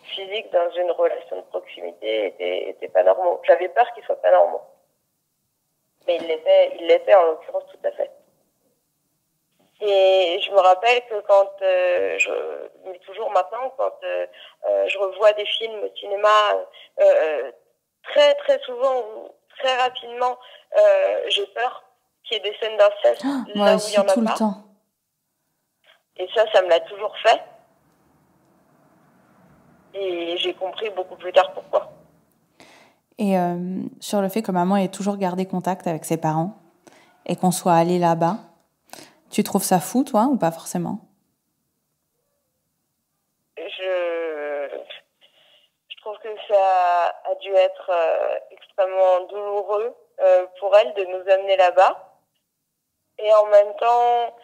physiques dans une relation de proximité étaient pas normaux. J'avais peur qu'ils soient pas normaux. Mais ils l'étaient en l'occurrence tout à fait. Et je me rappelle que quand mais toujours maintenant, quand je revois des films au cinéma, très très souvent ou très rapidement, j'ai peur qu'il y ait des scènes d'inceste là où il y en a tout pas. Le temps. Et ça me l'a toujours fait. Et j'ai compris beaucoup plus tard pourquoi. Et sur le fait que maman ait toujours gardé contact avec ses parents et qu'on soit allé là-bas, tu trouves ça fou, toi, ou pas forcément ? Je trouve que ça a dû être extrêmement douloureux pour elle de nous amener là-bas. Et en même temps,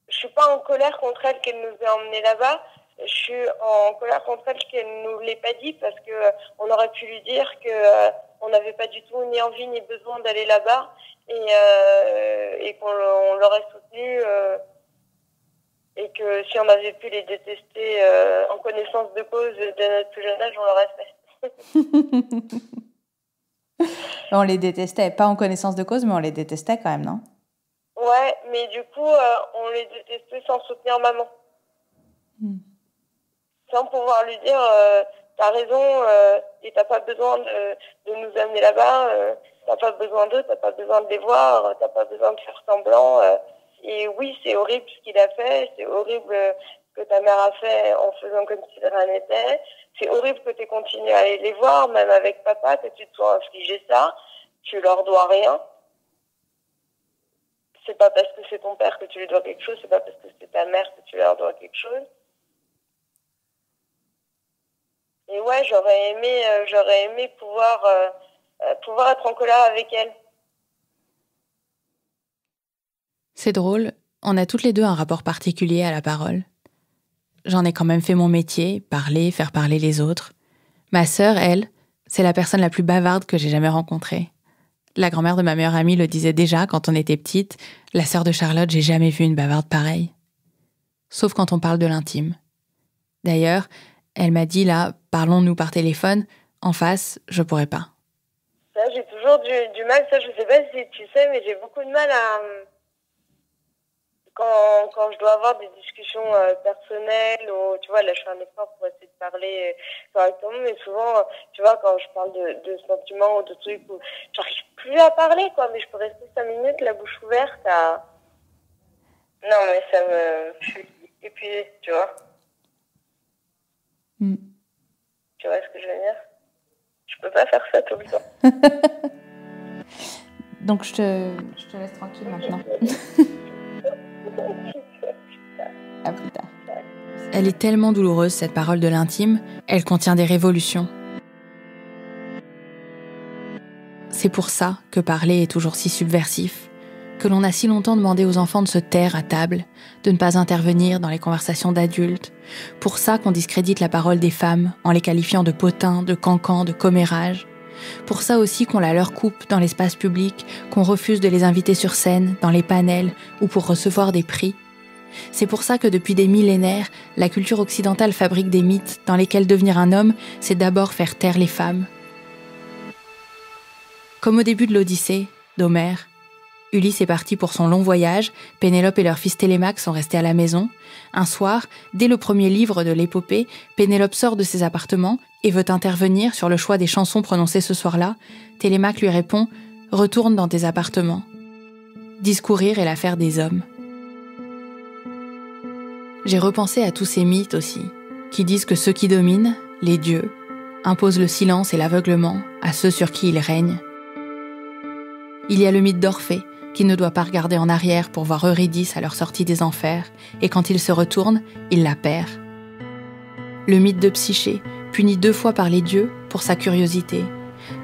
je suis pas en colère contre elle qu'elle nous ait emmenés là-bas. Je suis en colère contre elle qu'elle nous l'ait pas dit parce que on aurait pu lui dire que on n'avait pas du tout ni envie ni besoin d'aller là-bas et qu'on l'aurait soutenu et que si on avait pu les détester en connaissance de cause de notre plus jeune âge, on l'aurait fait. On les détestait, pas en connaissance de cause, mais on les détestait quand même, non ? Ouais, mais du coup, on les détestait sans soutenir maman. Sans pouvoir lui dire, t'as raison, et t'as pas besoin de nous amener là-bas, t'as pas besoin d'eux, t'as pas besoin de les voir, t'as pas besoin de faire semblant. Et oui, c'est horrible ce qu'il a fait, c'est horrible ce que ta mère a fait en faisant comme si de rien n'était. C'est horrible que t'aies continué à aller les voir, même avec papa, que tu te sois infligé ça. Tu leur dois rien. C'est pas parce que c'est ton père que tu lui dois quelque chose, c'est pas parce que c'est ta mère que tu leur dois quelque chose. Et ouais, j'aurais aimé pouvoir être en colère avec elle. C'est drôle, on a toutes les deux un rapport particulier à la parole. J'en ai quand même fait mon métier, parler, faire parler les autres. Ma sœur, elle, c'est la personne la plus bavarde que j'ai jamais rencontrée. La grand-mère de ma meilleure amie le disait déjà quand on était petite, la sœur de Charlotte, j'ai jamais vu une bavarde pareille. Sauf quand on parle de l'intime. D'ailleurs, elle m'a dit là, parlons-nous par téléphone, en face, je pourrais pas. Ça, j'ai toujours du mal, ça je sais pas si tu sais, mais j'ai beaucoup de mal à... Quand je dois avoir des discussions personnelles, ou tu vois, là je fais un effort pour essayer de parler correctement, mais souvent, tu vois, quand je parle de sentiments ou de trucs où j'arrive plus à parler, quoi, mais je peux rester 5 minutes la bouche ouverte à... Non, mais ça me... Je suis épuisée, tu vois. Tu vois ce que je veux dire? Je peux pas faire ça tout le temps. Donc je te laisse tranquille maintenant. À plus tard. Elle est tellement douloureuse, cette parole de l'intime, elle contient des révolutions. C'est pour ça que parler est toujours si subversif, que l'on a si longtemps demandé aux enfants de se taire à table, de ne pas intervenir dans les conversations d'adultes. Pour ça qu'on discrédite la parole des femmes en les qualifiant de potins, de cancans, de commérages. Pour ça aussi qu'on la leur coupe dans l'espace public, qu'on refuse de les inviter sur scène, dans les panels ou pour recevoir des prix. C'est pour ça que depuis des millénaires, la culture occidentale fabrique des mythes dans lesquels devenir un homme, c'est d'abord faire taire les femmes. Comme au début de l'Odyssée, d'Homère, Ulysse est parti pour son long voyage, Pénélope et leur fils Télémaque sont restés à la maison. Un soir, dès le premier livre de l'épopée, Pénélope sort de ses appartements et veut intervenir sur le choix des chansons prononcées ce soir-là. Télémaque lui répond « Retourne dans tes appartements ». Discourir est l'affaire des hommes. J'ai repensé à tous ces mythes aussi, qui disent que ceux qui dominent, les dieux, imposent le silence et l'aveuglement à ceux sur qui ils règnent. Il y a le mythe d'Orphée, qui ne doit pas regarder en arrière pour voir Eurydice à leur sortie des enfers, et quand il se retourne, il la perd. Le mythe de Psyché, puni 2 fois par les dieux pour sa curiosité.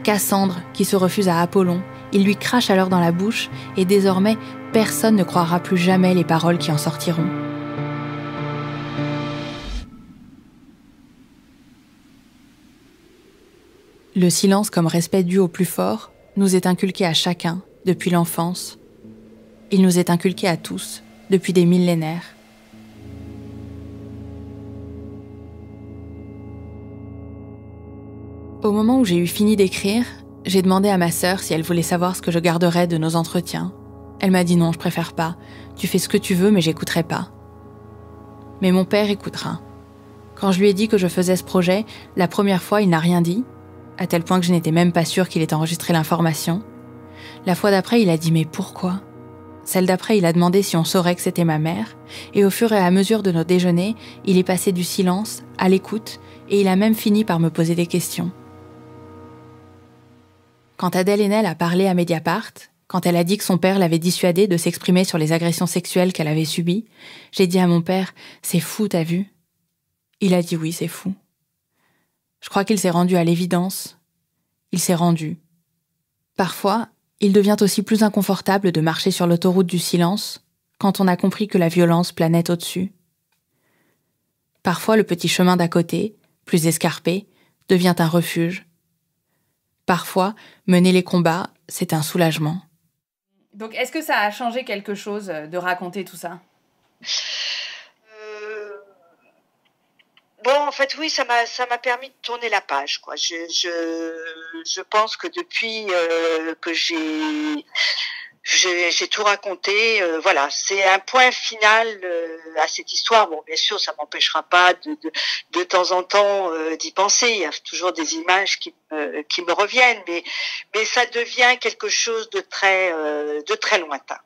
Cassandre, qui se refuse à Apollon, il lui crache alors dans la bouche, et désormais, personne ne croira plus jamais les paroles qui en sortiront. Le silence comme respect dû au plus fort nous est inculqué à chacun depuis l'enfance. Il nous est inculqué à tous depuis des millénaires. Au moment où j'ai eu fini d'écrire, j'ai demandé à ma sœur si elle voulait savoir ce que je garderais de nos entretiens. Elle m'a dit non, je préfère pas. Tu fais ce que tu veux, mais j'écouterai pas. Mais mon père écoutera. Quand je lui ai dit que je faisais ce projet, la première fois, il n'a rien dit, à tel point que je n'étais même pas sûre qu'il ait enregistré l'information. La fois d'après, il a dit « mais pourquoi ?» Celle d'après, il a demandé si on saurait que c'était ma mère, et au fur et à mesure de nos déjeuners, il est passé du silence à l'écoute, et il a même fini par me poser des questions. Quand Adèle Haenel a parlé à Mediapart, quand elle a dit que son père l'avait dissuadée de s'exprimer sur les agressions sexuelles qu'elle avait subies, j'ai dit à mon père « c'est fou, t'as vu ?» Il a dit « oui, c'est fou ». Je crois qu'il s'est rendu à l'évidence. Il s'est rendu. Parfois, il devient aussi plus inconfortable de marcher sur l'autoroute du silence quand on a compris que la violence planait au-dessus. Parfois, le petit chemin d'à côté, plus escarpé, devient un refuge. Parfois, mener les combats, c'est un soulagement. Donc, est-ce que ça a changé quelque chose de raconter tout ça ? Bon, en fait, oui, ça m'a permis de tourner la page, quoi. Je pense que depuis que j'ai tout raconté, voilà, c'est un point final à cette histoire. Bon, bien sûr, ça m'empêchera pas de temps en temps d'y penser. Il y a toujours des images qui me reviennent, mais ça devient quelque chose de très lointain.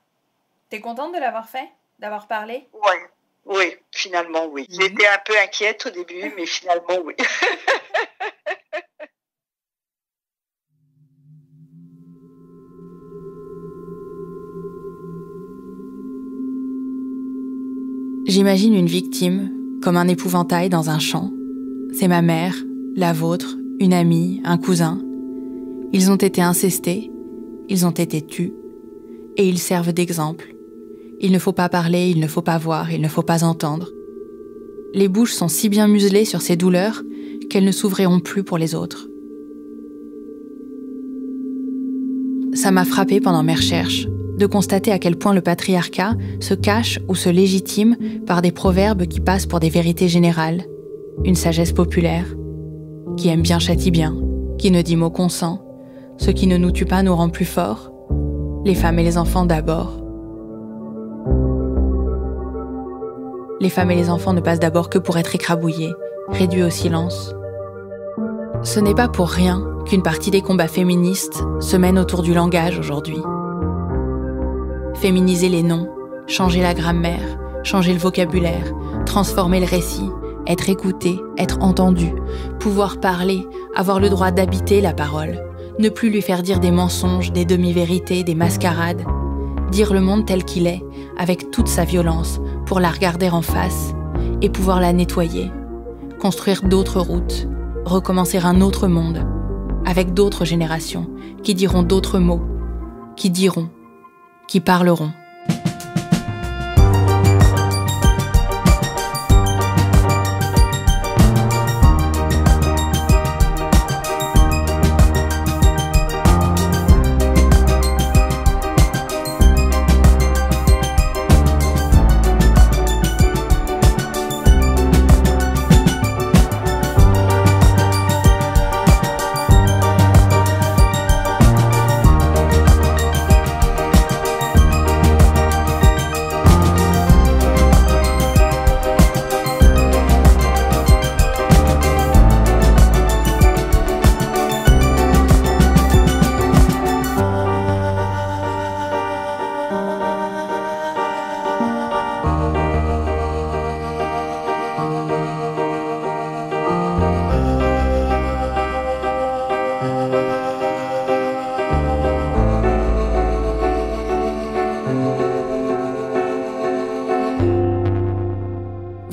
T'es contente de l'avoir fait, d'avoir parlé ? Ouais. Oui, finalement, oui. J'étais un peu inquiète au début, mais finalement, oui. J'imagine une victime comme un épouvantail dans un champ. C'est ma mère, la vôtre, une amie, un cousin. Ils ont été incestés, ils ont été tus, et ils servent d'exemple. Il ne faut pas parler, il ne faut pas voir, il ne faut pas entendre. Les bouches sont si bien muselées sur ces douleurs qu'elles ne s'ouvriront plus pour les autres. Ça m'a frappée pendant mes recherches de constater à quel point le patriarcat se cache ou se légitime par des proverbes qui passent pour des vérités générales, une sagesse populaire, qui aime bien châtie bien, qui ne dit mot consent, ce qui ne nous tue pas nous rend plus forts, les femmes et les enfants d'abord. Les femmes et les enfants ne passent d'abord que pour être écrabouillés, réduits au silence. Ce n'est pas pour rien qu'une partie des combats féministes se mène autour du langage aujourd'hui. Féminiser les noms, changer la grammaire, changer le vocabulaire, transformer le récit, être écouté, être entendu, pouvoir parler, avoir le droit d'habiter la parole, ne plus lui faire dire des mensonges, des demi-vérités, des mascarades, dire le monde tel qu'il est, avec toute sa violence, pour la regarder en face et pouvoir la nettoyer, construire d'autres routes, recommencer un autre monde, avec d'autres générations, qui diront d'autres mots, qui diront, qui parleront.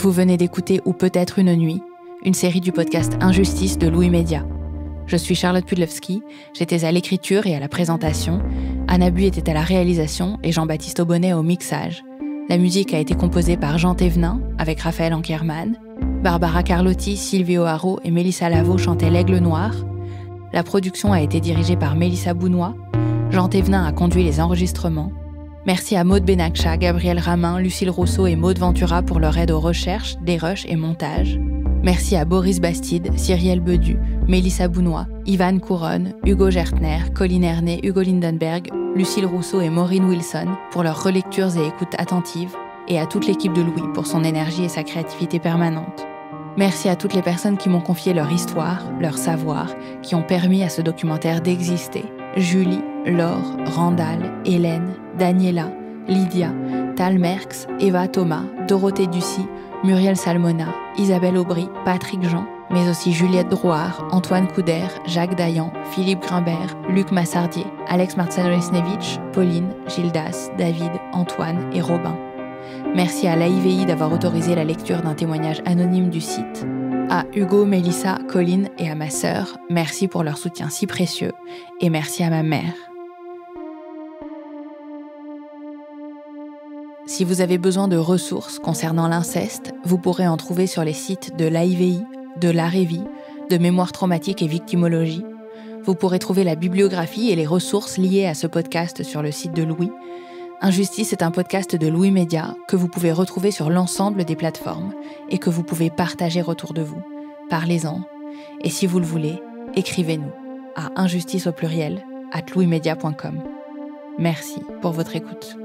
Vous venez d'écouter Ou peut-être une nuit, une série du podcast Injustice de Louis Média. Je suis Charlotte Pudlowski, j'étais à l'écriture et à la présentation, Anna Bui était à la réalisation et Jean-Baptiste Aubonnet au mixage. La musique a été composée par Jean Thévenin avec Raphaël Ankerman. Barbara Carlotti, Silvio Haro et Mélissa Lavo chantaient l'Aigle Noir. La production a été dirigée par Mélissa Bounois. Jean Thévenin a conduit les enregistrements. Merci à Maude Benakcha, Gabriel Ramin, Lucille Rousseau et Maude Ventura pour leur aide aux recherches, dérush et montage. Merci à Boris Bastide, Cyrielle Bedu, Mélissa Bounois, Ivan Couronne, Hugo Gertner, Colline Erné, Hugo Lindenberg, Lucille Rousseau et Maureen Wilson pour leurs relectures et écoutes attentives, et à toute l'équipe de Louis pour son énergie et sa créativité permanente. Merci à toutes les personnes qui m'ont confié leur histoire, leur savoir, qui ont permis à ce documentaire d'exister. Julie, Laure, Randall, Hélène, Daniela, Lydia, Tal Merckx, Eva Thomas, Dorothée Ducy, Muriel Salmona, Isabelle Aubry, Patrick Jean, mais aussi Juliette Drouard, Antoine Couder, Jacques Dayan, Philippe Grimbert, Luc Massardier, Alex Martsanovesnevich, Pauline, Gildas, David, Antoine et Robin. Merci à l'AIVI d'avoir autorisé la lecture d'un témoignage anonyme du site. À Hugo, Mélissa, Colline et à ma sœur, merci pour leur soutien si précieux. Et merci à ma mère. Si vous avez besoin de ressources concernant l'inceste, vous pourrez en trouver sur les sites de l'AIVI, de l'AREVI, de Mémoire traumatique et victimologie. Vous pourrez trouver la bibliographie et les ressources liées à ce podcast sur le site de Louis. Injustice est un podcast de Louis Média que vous pouvez retrouver sur l'ensemble des plateformes et que vous pouvez partager autour de vous. Parlez-en. Et si vous le voulez, écrivez-nous à injustice@louismedia.com. Merci pour votre écoute.